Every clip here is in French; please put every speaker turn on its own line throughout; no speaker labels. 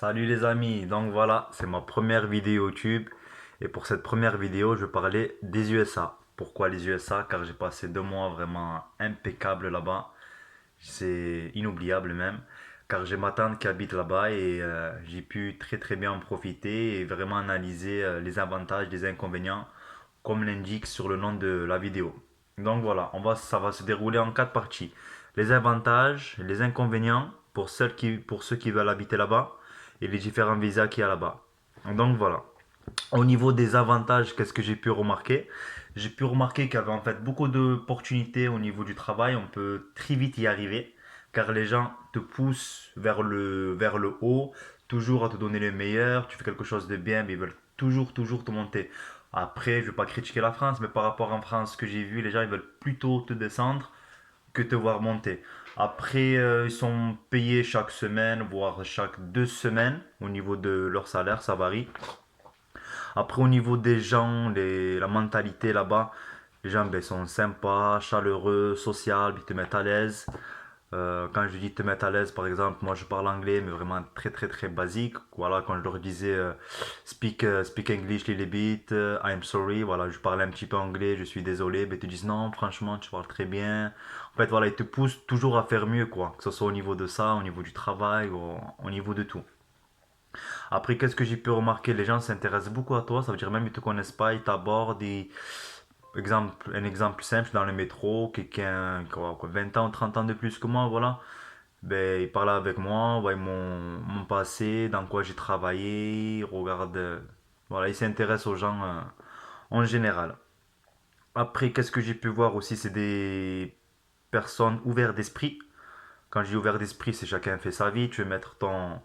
Salut les amis, donc voilà, c'est ma première vidéo YouTube et pour cette première vidéo, je vais parler des USA. Pourquoi les USA? Car j'ai passé 2 mois vraiment impeccables là-bas, c'est inoubliable même, car j'ai ma tante qui habite là-bas et j'ai pu très très bien en profiter et vraiment analyser les avantages, les inconvénients, comme l'indique sur le nom de la vidéo. Donc voilà, ça va se dérouler en 4 parties. Les avantages, les inconvénients pour ceux qui veulent habiter là-bas et les différents visas qu'il y a là-bas. Donc voilà. Au niveau des avantages, qu'est-ce que j'ai pu remarquer? J'ai pu remarquer qu'il y avait en fait beaucoup d'opportunités au niveau du travail. On peut très vite y arriver car les gens te poussent vers le haut, toujours à te donner le meilleur. Tu fais quelque chose de bien, mais ils veulent toujours te monter. Après, je ne vais pas critiquer la France, mais par rapport en France, ce que j'ai vu, les gens ils veulent plutôt te descendre que te voir monter. Après, ils sont payés chaque semaine, voire chaque 2 semaines au niveau de leur salaire, ça varie. Après, au niveau des gens, la mentalité là-bas, les gens ben, sont sympas, chaleureux, sociables, ils te mettent à l'aise. Quand je dis te mettre à l'aise, par exemple, moi je parle anglais, mais vraiment très basique. Voilà, quand je leur disais speak English little bit, I'm sorry, voilà, je parlais un petit peu anglais, je suis désolé, ben, ils te disent non, franchement, tu parles très bien. En fait, voilà, ils te poussent toujours à faire mieux, quoi. Que ce soit au niveau de ça, au niveau du travail, au niveau de tout. Après, qu'est-ce que j'ai pu remarquer? Les gens s'intéressent beaucoup à toi, ça veut dire même ils te connaissent pas, ils t'abordent. Un exemple simple, dans le métro, quelqu'un qui a 20 ans, 30 ans de plus que moi, voilà. Ben, il parlait avec moi, ouais, mon passé, dans quoi j'ai travaillé, il regarde. Voilà, il s'intéresse aux gens en général. Après, qu'est-ce que j'ai pu voir aussi? C'est des personnes ouvertes d'esprit. Quand je dis ouvert d'esprit, c'est chacun fait sa vie. Tu veux mettre ton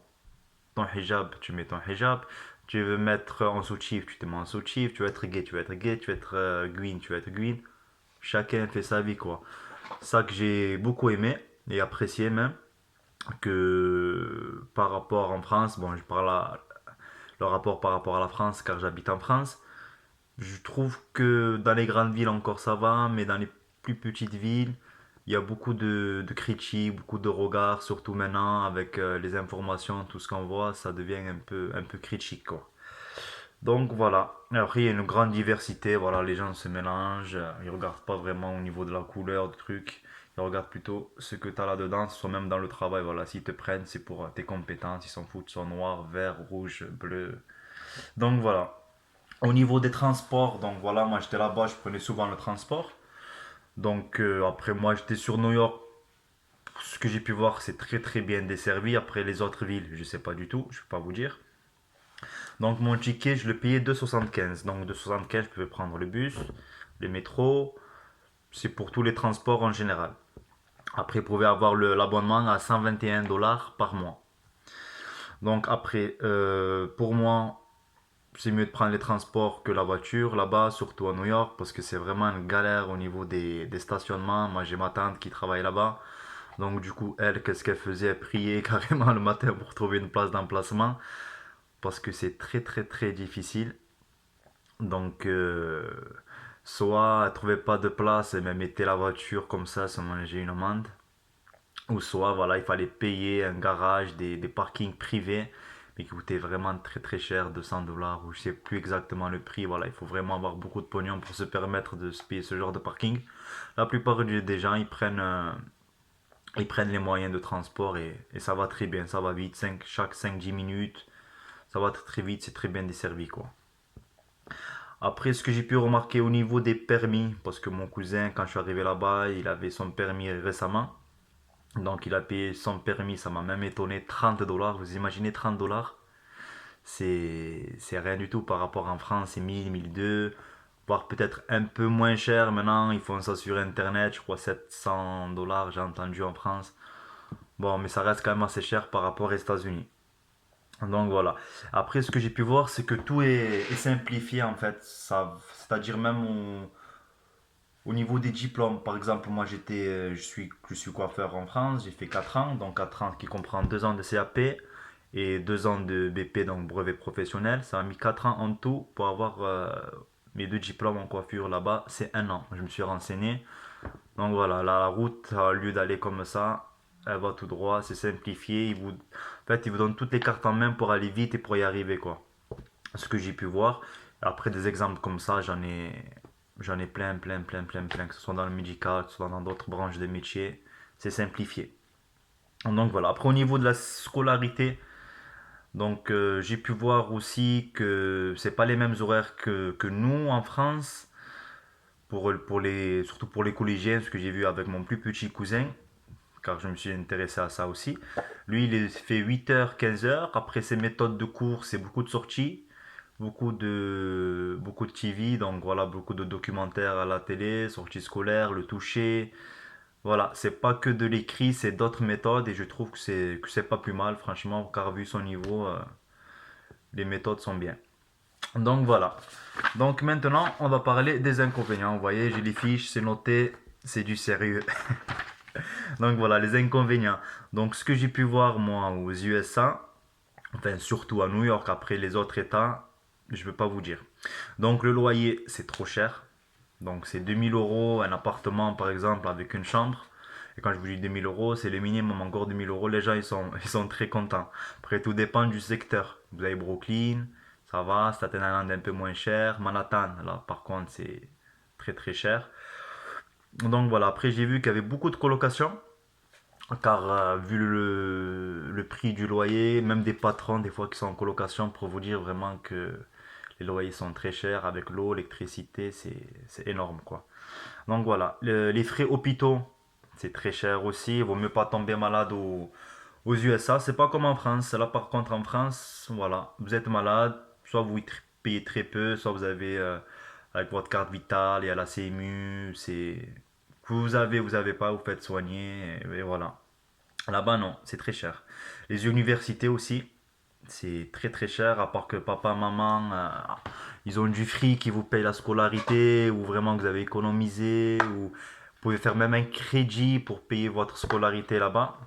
hijab, tu mets ton hijab. Tu veux mettre en soutif, tu te mets en soutif. Tu veux être gay, tu veux être gay. Tu veux être green, tu veux être green. Chacun fait sa vie, quoi. Ça que j'ai beaucoup aimé et apprécié même, que par rapport en France, bon, je parle le rapport par rapport à la France car j'habite en France. Je trouve que dans les grandes villes encore ça va, mais dans les plus petites villes, il y a beaucoup de critiques, beaucoup de regards, surtout maintenant avec les informations, tout ce qu'on voit, ça devient un peu critique, quoi. Donc voilà. Après, il y a une grande diversité. Voilà, les gens se mélangent. Ils regardent pas vraiment au niveau de la couleur du truc. Ils regardent plutôt ce que tu as là-dedans, soit même dans le travail. Voilà, s'ils te prennent, c'est pour tes compétences. Ils s'en foutent, soit noir, vert, rouge, bleu. Donc voilà. Au niveau des transports, donc voilà, moi j'étais là-bas, je prenais souvent le transport. Donc après, moi j'étais sur New York. Ce que j'ai pu voir, c'est très bien desservi. Après les autres villes, je sais pas du tout, je peux pas vous dire. Donc mon ticket, je le payais 2,75. Donc 2,75, je pouvais prendre le bus, le métro. C'est pour tous les transports en général. Après, vous pouvez avoir l'abonnement à 121 dollars par mois. Donc après, pour moi, c'est mieux de prendre les transports que la voiture là-bas, surtout à New York, parce que c'est vraiment une galère au niveau des stationnements. Moi, j'ai ma tante qui travaille là-bas. Donc du coup, elle, qu'est-ce qu'elle faisait? Elle priait carrément le matin pour trouver une place d'emplacement, parce que c'est très difficile. Donc, soit elle trouvait pas de place et elle mettait la voiture comme ça sans manger une amende. Ou soit, voilà, il fallait payer un garage, des parkings privés, mais qui coûtaient vraiment très cher, 200 dollars, ou je sais plus exactement le prix. Voilà, il faut vraiment avoir beaucoup de pognon pour se permettre de se payer ce genre de parking. La plupart des gens, ils prennent les moyens de transport et ça va très bien, ça va vite. Chaque 5-10 minutes, ça va très vite, c'est très bien desservi, quoi. Après, ce que j'ai pu remarquer au niveau des permis, parce que mon cousin, quand je suis arrivé là-bas, il avait son permis récemment. Donc, il a payé son permis, ça m'a même étonné, 30 dollars. Vous imaginez 30 dollars? C'est rien du tout par rapport en France, c'est 1000, 1002, voire peut-être un peu moins cher maintenant. Ils font ça sur internet, je crois 700 dollars, j'ai entendu en France. Bon, mais ça reste quand même assez cher par rapport aux États-Unis. Donc voilà. Après, ce que j'ai pu voir, c'est que tout est simplifié en fait. C'est-à-dire même au niveau des diplômes. Par exemple, moi je suis coiffeur en France, j'ai fait 4 ans, donc 4 ans qui comprend 2 ans de CAP et 2 ans de BP, donc brevet professionnel. Ça a mis 4 ans en tout pour avoir mes deux diplômes en coiffure là-bas. C'est 1 an. Je me suis renseigné. Donc voilà, la route, au lieu d'aller comme ça, Elle va tout droit, c'est simplifié. En fait, il vous donne toutes les cartes en main pour aller vite et pour y arriver, quoi. Ce que j'ai pu voir. Après, des exemples comme ça, j'en ai plein, plein, plein, plein, plein, que ce soit dans le médical, que ce soit dans d'autres branches de métier. C'est simplifié. Donc voilà. Après, au niveau de la scolarité, donc j'ai pu voir aussi que c'est pas les mêmes horaires que nous en France, surtout pour les collégiens, ce que j'ai vu avec mon plus petit cousin, car je me suis intéressé à ça aussi. Lui, il fait 8h, 15h. Après, ses méthodes de cours, c'est beaucoup de sorties, beaucoup de TV, donc voilà, beaucoup de documentaires à la télé, sorties scolaires, le toucher. Voilà, c'est pas que de l'écrit, c'est d'autres méthodes et je trouve que c'est pas plus mal, franchement, car vu son niveau, les méthodes sont bien. Donc voilà. Donc maintenant, on va parler des inconvénients. Vous voyez, j'ai les fiches, c'est noté, c'est du sérieux. Donc voilà, les inconvénients. Donc ce que j'ai pu voir moi aux USA, enfin surtout à New York, après les autres États, je ne veux pas vous dire. Donc le loyer, c'est trop cher. Donc c'est 2000 € un appartement par exemple avec une chambre. Et quand je vous dis 2000 €, c'est le minimum, encore 2000 €. Les gens ils sont très contents. Après tout dépend du secteur. Vous avez Brooklyn, ça va, Staten Island un peu moins cher. Manhattan, là par contre c'est très très cher. Donc voilà, après j'ai vu qu'il y avait beaucoup de colocations. Car vu le prix du loyer, même des patrons des fois qui sont en colocation pour vous dire vraiment que les loyers sont très chers avec l'eau, l'électricité, c'est énorme quoi. Donc voilà, les frais hôpitaux, c'est très cher aussi. Il vaut mieux pas tomber malade aux USA. C'est pas comme en France. Là par contre en France, voilà, vous êtes malade, soit vous payez très peu, soit vous avez avec votre carte vitale et à la CMU, c'est vous avez pas, vous faites soigner et voilà. Là-bas, non, c'est très cher. Les universités aussi, c'est très très cher, à part que papa, maman, ils ont du fric qui vous paye la scolarité, ou vraiment que vous avez économisé, ou vous pouvez faire même un crédit pour payer votre scolarité là-bas.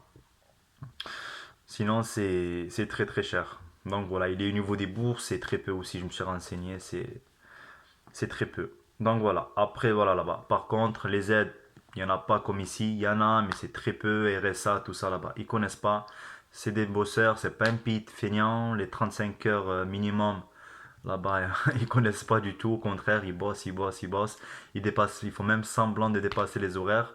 Sinon, c'est très très cher. Donc voilà, il est au niveau des bourses, c'est très peu aussi, je me suis renseigné, c'est très peu. Donc voilà, après voilà là-bas. Par contre, les aides, il n'y en a pas comme ici, il y en a, mais c'est très peu, RSA, tout ça là-bas. Ils connaissent pas, c'est des bosseurs, c'est pas un pit feignant, les 35 heures minimum, là-bas, ils connaissent pas du tout, au contraire, ils bossent, ils bossent, ils bossent, ils dépassent, ils font même semblant de dépasser les horaires.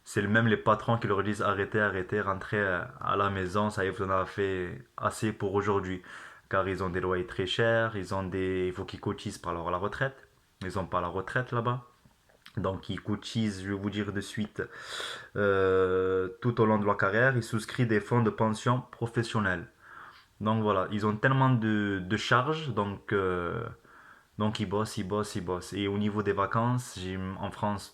C'est même les patrons qui leur disent arrêtez, arrêtez, rentrez à la maison, ça y est, vous en avez fait assez pour aujourd'hui. Car ils ont des loyers très chers, il faut qu'ils cotisent par la retraite. Ils n'ont pas la retraite là-bas. Donc ils cotisent, je vais vous dire de suite, tout au long de leur carrière, ils souscrivent des fonds de pension professionnels. Donc voilà, ils ont tellement de charges, donc ils bossent, ils bossent, ils bossent. Et au niveau des vacances, en France,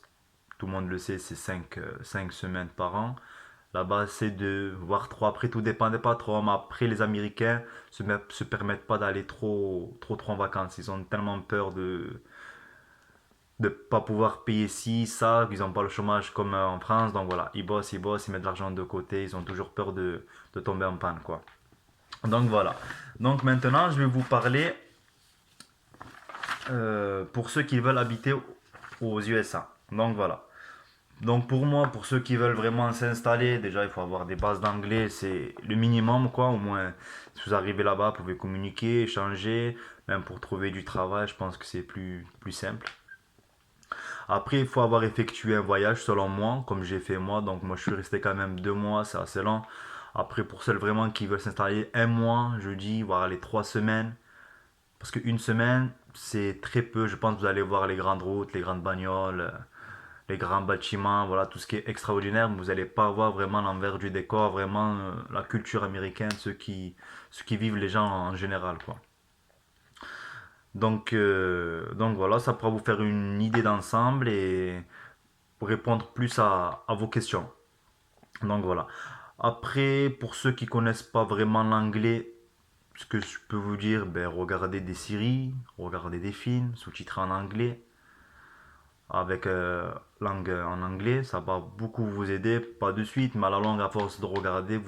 tout le monde le sait, c'est 5 semaines par an. Là-bas, c'est 2, voire 3. Après, tout dépend des patrons. Mais après, les Américains se permettent pas d'aller trop, trop, trop en vacances. Ils ont tellement peur de pas pouvoir payer ci, ça, qu'ils n'ont pas le chômage comme en France. Donc voilà, ils bossent, ils mettent de l'argent de côté. Ils ont toujours peur de tomber en panne, quoi. Donc voilà. Donc maintenant, je vais vous parler pour ceux qui veulent habiter aux USA. Donc voilà. Donc pour moi, pour ceux qui veulent vraiment s'installer, déjà il faut avoir des bases d'anglais, c'est le minimum quoi. Au moins, si vous arrivez là-bas, vous pouvez communiquer, échanger, même pour trouver du travail, je pense que c'est plus simple. Après, il faut avoir effectué un voyage selon moi, comme j'ai fait moi. Donc moi, je suis resté quand même 2 mois, c'est assez long. Après, pour ceux vraiment qui veulent s'installer un mois, je dis, voire les 3 semaines, parce qu'une semaine, c'est très peu. Je pense que vous allez voir les grandes routes, les grandes bagnoles, les grands bâtiments, voilà, tout ce qui est extraordinaire, mais vous n'allez pas voir vraiment l'envers du décor, vraiment la culture américaine, ce qui vivent les gens en général, quoi. Donc voilà, ça pourra vous faire une idée d'ensemble et pour répondre plus à vos questions. Donc voilà. Après, pour ceux qui connaissent pas vraiment l'anglais, ce que je peux vous dire, ben, regardez des séries, regardez des films sous-titrés en anglais, avec langue en anglais, ça va beaucoup vous aider, pas de suite, mais à la longue, à force de regarder,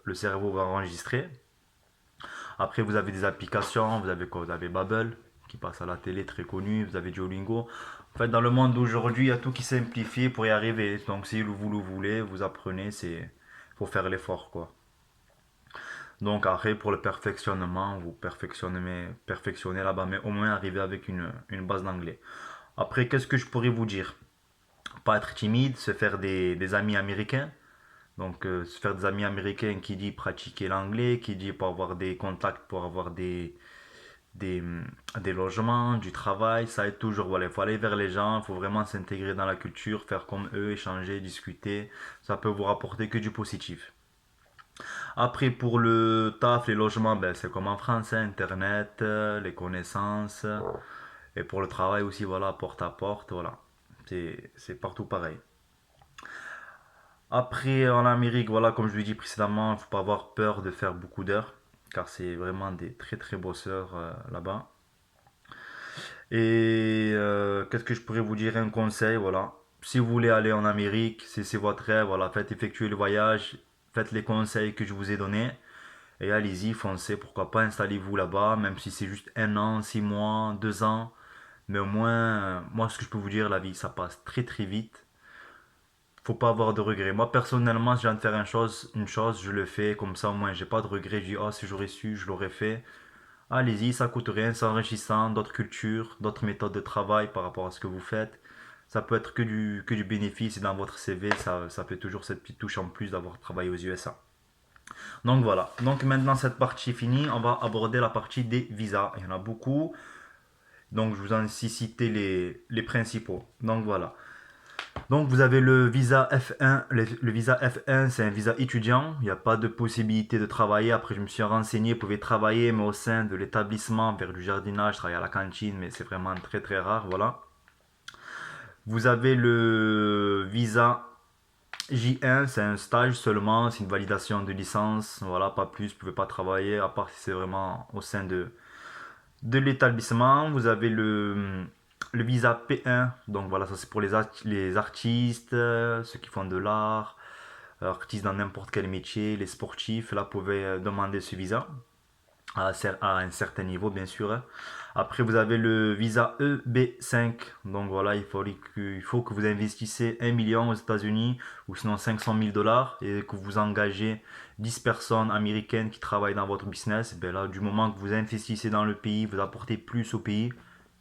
le cerveau va enregistrer. Après, vous avez des applications, vous avez quoi? Vous avez Babbel, qui passe à la télé, très connu, vous avez Duolingo. En fait, dans le monde d'aujourd'hui, il y a tout qui s'est simplifié pour y arriver. Donc, si vous le voulez, vous apprenez, faut faire l'effort, quoi. Donc après, pour le perfectionnement, vous perfectionnez là-bas, mais au moins arriver avec une base d'anglais. Après, qu'est-ce que je pourrais vous dire? Pas être timide, se faire des amis américains. Donc, se faire des amis américains qui dit pratiquer l'anglais, qui dit pour avoir des contacts, pour avoir des, des logements, du travail, ça aide toujours. Voilà, il faut aller vers les gens, il faut vraiment s'intégrer dans la culture, faire comme eux, échanger, discuter. Ça peut vous rapporter que du positif. Après, pour le taf, les logements, ben, c'est comme en France, hein, Internet, les connaissances. Et pour le travail aussi, voilà, porte à porte, voilà. C'est partout pareil. Après, en Amérique, voilà, comme je l'ai dit précédemment, il ne faut pas avoir peur de faire beaucoup d'heures, car c'est vraiment des très très bosseurs là-bas. Et qu'est-ce que je pourrais vous dire? Un conseil, voilà. Si vous voulez aller en Amérique, si c'est votre rêve, voilà, faites effectuer le voyage, faites les conseils que je vous ai donnés. Et allez-y, foncez, pourquoi pas, installez-vous là-bas, même si c'est juste 1 an, 6 mois, 2 ans. Mais au moins, moi, ce que je peux vous dire, la vie, ça passe très très vite. Faut pas avoir de regrets. Moi, personnellement, si je viens de faire une chose, je le fais. Comme ça, au moins, j'ai pas de regrets. Je dis, oh, si j'aurais su, je l'aurais fait. Allez-y, ça coûte rien, c'est enrichissant. D'autres cultures, d'autres méthodes de travail par rapport à ce que vous faites. Ça peut être que du bénéfice et dans votre CV, ça fait toujours cette petite touche en plus d'avoir travaillé aux USA. Donc voilà. Donc maintenant, cette partie est finie. On va aborder la partie des visas. Il y en a beaucoup. Donc je vous en ai cité les principaux. Donc voilà. Donc vous avez le visa F1. Le visa F1, c'est un visa étudiant. Il n'y a pas de possibilité de travailler. Après, je me suis renseigné, vous pouvez travailler, mais au sein de l'établissement, vers du jardinage, travailler à la cantine, mais c'est vraiment très très rare. Voilà. Vous avez le visa J1, c'est un stage seulement, c'est une validation de licence. Voilà, pas plus, vous ne pouvez pas travailler, à part si c'est vraiment au sein de l'établissement. Vous avez le visa P1, donc voilà, ça c'est pour les artistes, ceux qui font de l'art, artistes dans n'importe quel métier, les sportifs, là, vous pouvez demander ce visa à un certain niveau, bien sûr. Après, vous avez le visa EB5, donc voilà, il faut que vous investissez 1 million aux États-Unis ou sinon 500 000 dollars et que vous engagez 10 personnes américaines qui travaillent dans votre business. Ben là, du moment que vous investissez dans le pays, vous apportez plus au pays,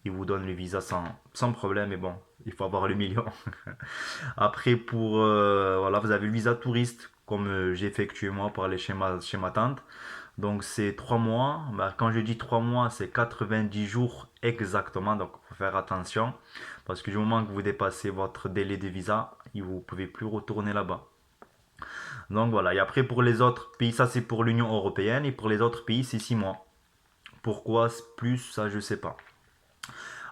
ils vous donnent le visa sans problème. Mais bon, il faut avoir le million. Après, voilà, vous avez le visa touriste, comme j'ai effectué moi pour aller chez ma tante. Donc c'est 3 mois. Bah, quand je dis 3 mois, c'est 90 jours exactement. Donc il faut faire attention. Parce que du moment que vous dépassez votre délai de visa, vous ne pouvez plus retourner là-bas. Donc voilà. Et après pour les autres pays, ça c'est pour l'Union Européenne. Et pour les autres pays, c'est 6 mois. Pourquoi plus, ça je sais pas.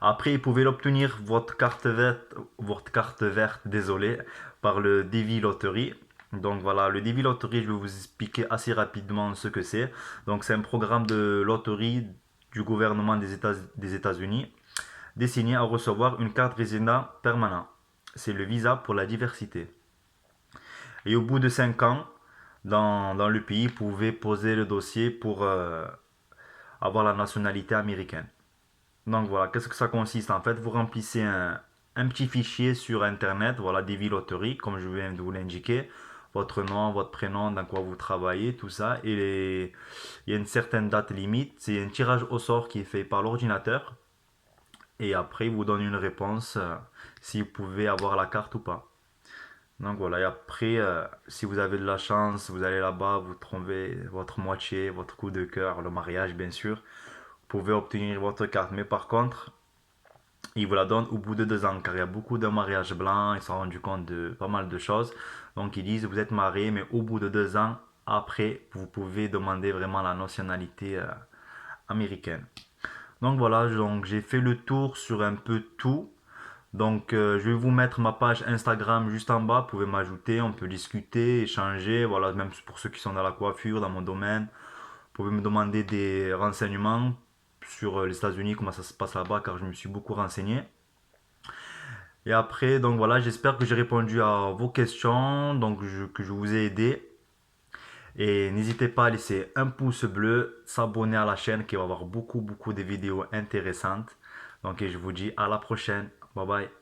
Après, vous pouvez l'obtenir votre carte verte, désolé, par le Devi Lottery. Donc voilà, le Devi Lottery, je vais vous expliquer assez rapidement ce que c'est. Donc c'est un programme de loterie du gouvernement des États-Unis destiné à recevoir une carte résident permanent. C'est le visa pour la diversité. Et au bout de 5 ans, dans le pays, vous pouvez poser le dossier pour avoir la nationalité américaine. Donc voilà, qu'est-ce que ça consiste? En fait, vous remplissez un petit fichier sur Internet, voilà, des loteries, comme je viens de vous l'indiquer, votre nom, votre prénom, dans quoi vous travaillez, tout ça. Il y a une certaine date limite, c'est un tirage au sort qui est fait par l'ordinateur. Et après, il vous donne une réponse si vous pouvez avoir la carte ou pas. Donc voilà, et après, si vous avez de la chance, vous allez là-bas, vous trouvez votre moitié, votre coup de cœur, le mariage bien sûr, vous pouvez obtenir votre carte. Mais par contre, ils vous la donnent au bout de 2 ans, car il y a beaucoup de mariages blancs, ils se sont rendus compte de pas mal de choses. Donc ils disent, vous êtes marié, mais au bout de 2 ans, après, vous pouvez demander vraiment la nationalité américaine. Donc voilà, donc j'ai fait le tour sur un peu tout. Donc je vais vous mettre ma page Instagram juste en bas, vous pouvez m'ajouter, on peut discuter, échanger, voilà, même pour ceux qui sont dans la coiffure, dans mon domaine. Vous pouvez me demander des renseignements sur les États-Unis, comment ça se passe là-bas, car je me suis beaucoup renseigné. Et après, donc voilà, j'espère que j'ai répondu à vos questions, que je vous ai aidé. Et n'hésitez pas à laisser un pouce bleu, s'abonner à la chaîne qui va avoir beaucoup de vidéos intéressantes. Donc et je vous dis à la prochaine. Bye bye.